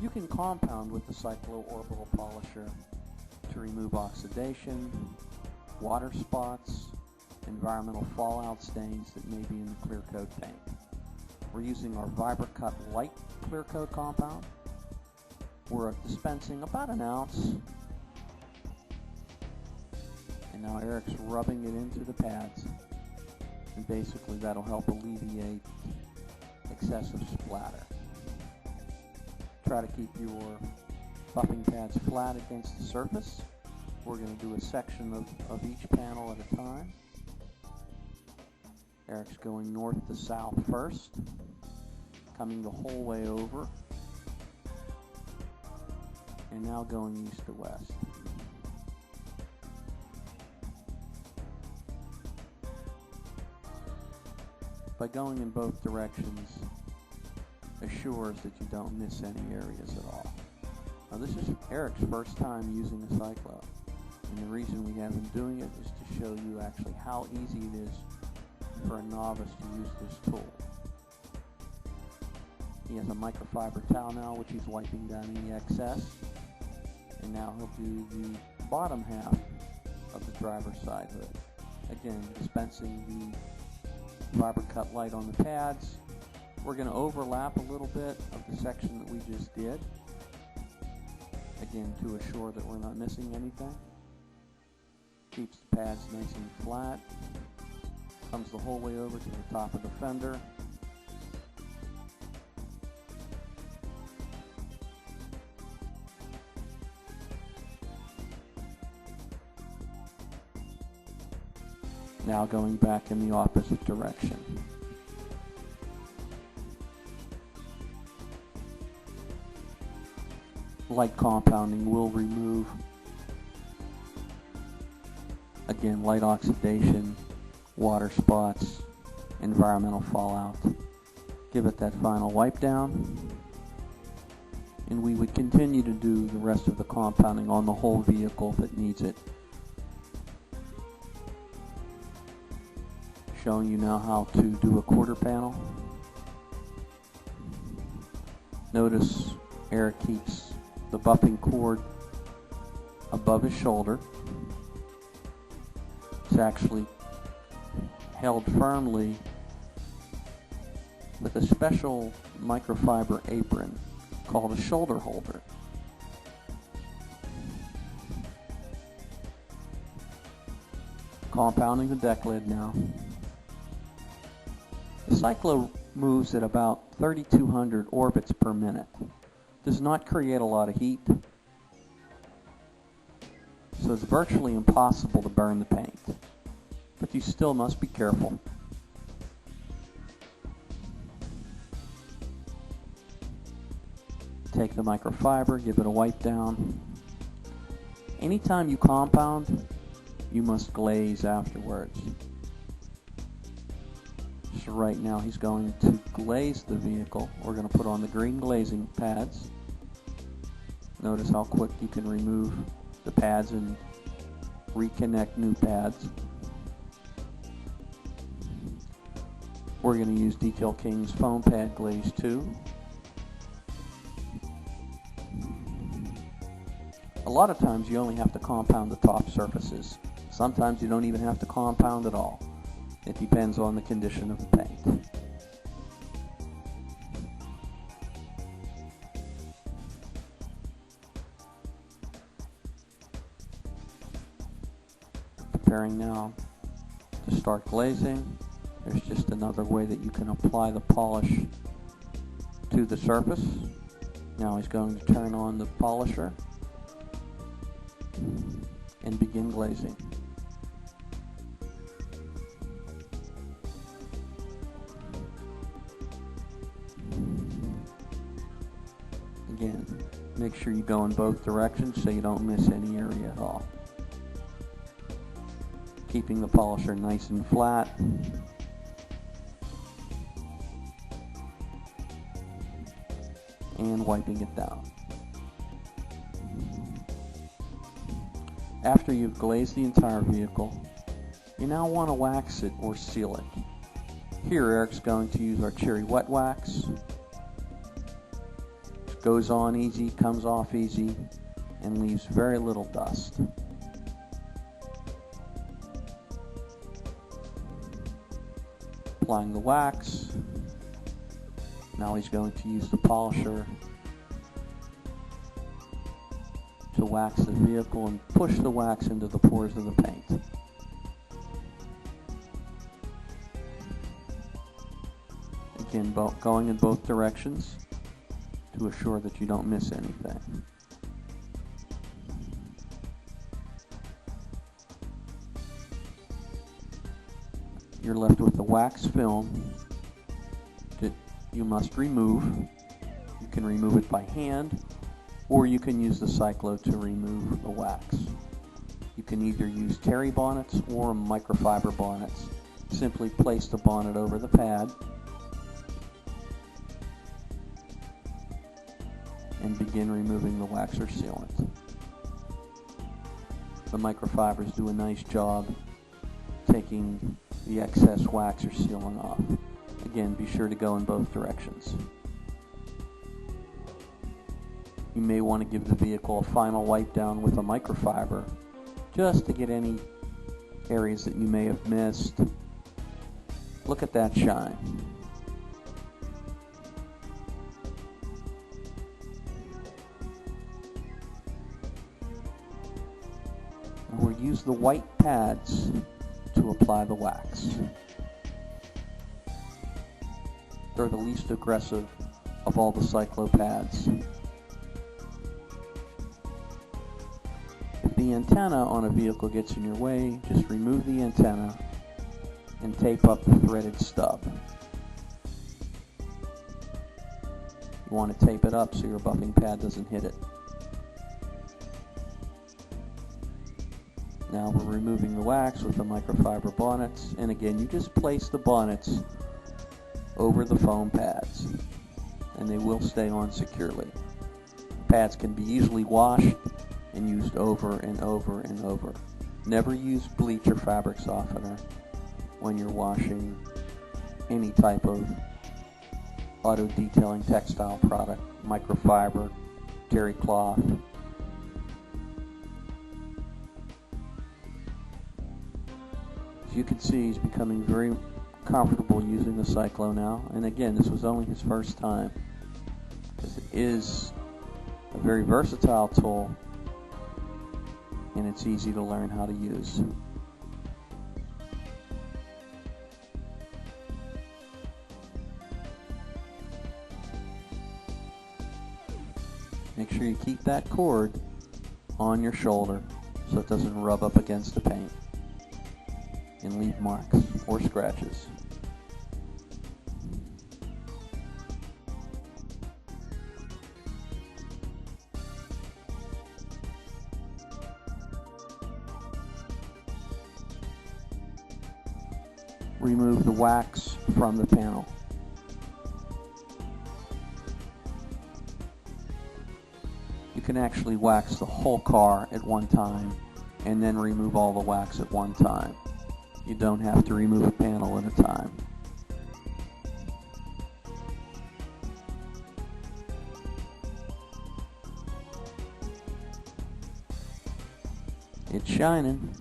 You can compound with the Cyclo Orbital Polisher to remove oxidation, water spots, environmental fallout stains that may be in the clear coat paint. We're using our VibraCut Light Clear Coat compound. We're dispensing about an ounce. And now Eric's rubbing it into the pads. And basically that'll help alleviate excessive splatter. Try to keep your buffing pads flat against the surface. We're going to do a section of each panel at a time. Eric's going north to south first, coming the whole way over, and now going east to west. By going in both directions assures that you don't miss any areas at all. Now this is Eric's first time using a Cyclo, and the reason we have him doing it is to show you actually how easy it is for a novice to use this tool. He has a microfiber towel now which he's wiping down any excess, and now he'll do the bottom half of the driver's side hood. Again, dispensing the VibraCut Light on the pads. We're going to overlap a little bit of the section that we just did, again to assure that we're not missing anything. Keeps the pads nice and flat. Comes the whole way over to the top of the fender. Now going back in the opposite direction. Light compounding will remove, again, light oxidation, water spots, environmental fallout. Give it that final wipe down, and we would continue to do the rest of the compounding on the whole vehicle that needs it. Showing you now how to do a quarter panel. Notice Eric keeps the buffing cord above his shoulder. It's actually held firmly with a special microfiber apron called a shoulder holder. Compounding the deck lid now. The Cyclo moves at about 3,200 orbits per minute. Does not create a lot of heat, so it's virtually impossible to burn the paint. But you still must be careful. Take the microfiber, give it a wipe down. Anytime you compound, you must glaze afterwards. So right now he's going to glaze the vehicle. We're going to put on the green glazing pads. Notice how quick you can remove the pads and reconnect new pads. We're going to use Detail King's foam pad glaze too. A lot of times you only have to compound the top surfaces. Sometimes you don't even have to compound at all. It depends on the condition of the paint. Preparing now to start glazing. There's just another way that you can apply the polish to the surface. Now he's going to turn on the polisher and begin glazing. Again, make sure you go in both directions so you don't miss any area at all. Keeping the polisher nice and flat. And wiping it down. After you've glazed the entire vehicle, you now want to wax it or seal it. Here Eric's going to use our cherry wet wax. Goes on easy, comes off easy, and leaves very little dust. Applying the wax. Now he's going to use the polisher to wax the vehicle and push the wax into the pores of the paint. Again, going in both directions to assure that you don't miss anything. You're left with the wax film that you must remove. You can remove it by hand, or you can use the Cyclo to remove the wax. You can either use Terry bonnets or microfiber bonnets. Simply place the bonnet over the pad and begin removing the wax or sealant. The microfibers do a nice job taking the excess wax or sealant off. Again, be sure to go in both directions. You may want to give the vehicle a final wipe down with a microfiber just to get any areas that you may have missed. Look at that shine. We'll use the white pads to apply the wax. They're the least aggressive of all the Cyclo pads. If the antenna on a vehicle gets in your way, just remove the antenna and tape up the threaded stub. You want to tape it up so your buffing pad doesn't hit it. Now we're removing the wax with the microfiber bonnets, and again you just place the bonnets over the foam pads and they will stay on securely. Pads can be easily washed and used over and over and over. Never use bleach or fabric softener when you're washing any type of auto detailing textile product, microfiber, terry cloth. As you can see, he's becoming very comfortable using the Cyclo now, and again, this was only his first time, because it is a very versatile tool and it's easy to learn how to use. Make sure you keep that cord on your shoulder so it doesn't rub up against the paint and leave marks or scratches. Remove the wax from the panel. You can actually wax the whole car at one time and then remove all the wax at one time. You don't have to remove a panel at a time. It's shining.